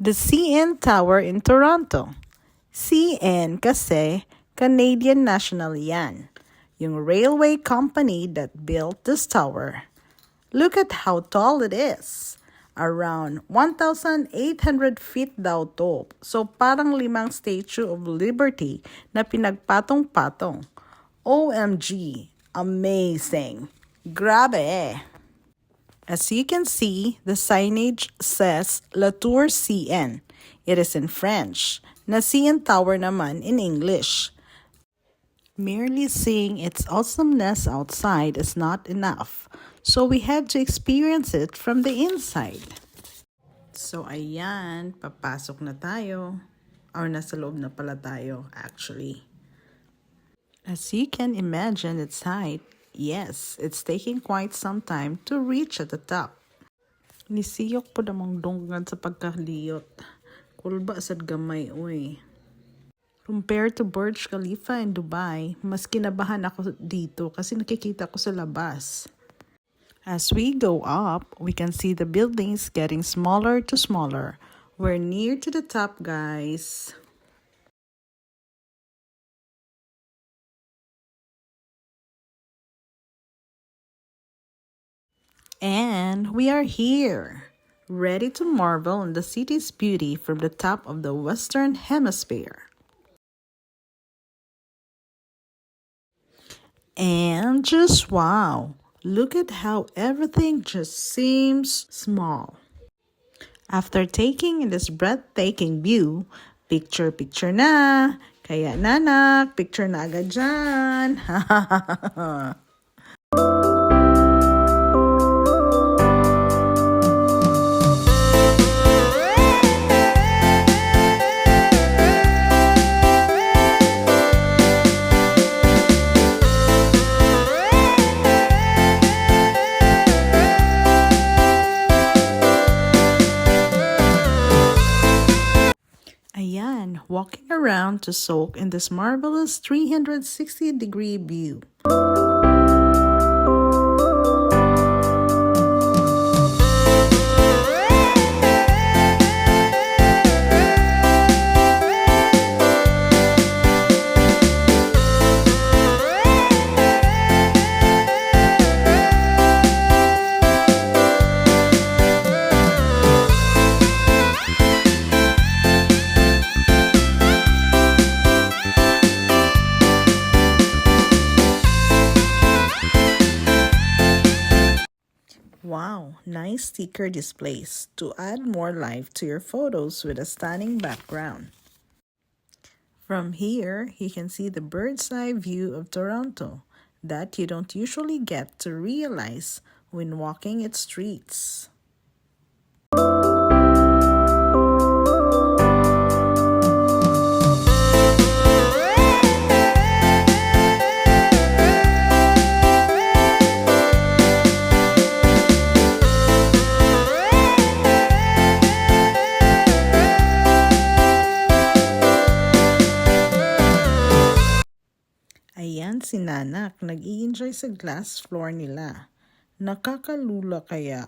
The CN Tower in Toronto. CN kasi Canadian National yan, yung railway company that built this tower. Look at how tall it is. Around 1,800 feet daw to. So parang 5 Statue of Liberty na pinagpatong-patong. OMG, amazing. Grabe. As you can see, the signage says La Tour CN. It is in French. Na CN Tower naman in English. Merely seeing its awesomeness outside is not enough, so we had to experience it from the inside. So ayan, papasok na tayo. Or nasa loob na pala tayo, actually. As you can imagine its height, yes, it's taking quite some time to reach at the top. Nisiyok po namang dunggan sa pagkaliyot. Kulba sad gamay, uy. Compared to Burj Khalifa in Dubai, mas kinabahan ako dito kasi nakikita ko sa labas. As we go up, we can see the buildings getting smaller to smaller. We're near to the top, guys. And we are here, ready to marvel in the city's beauty from the top of the Western Hemisphere. And just wow, look at how everything just seems small. After taking in this breathtaking view, picture na. Kaya nanak, picture na agad dyan. Ayan, walking around to soak in this marvelous 360-degree view. Wow, nice sticker displays to add more life to your photos with a stunning background. From here, you can see the bird's eye view of Toronto that you don't usually get to realize when walking its streets. Ayan si Nanak, nag-i-enjoy sa glass floor nila. Nakakalula kaya.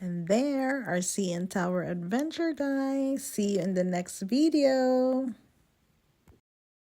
And there, our CN Tower adventure, guys. See you in the next video.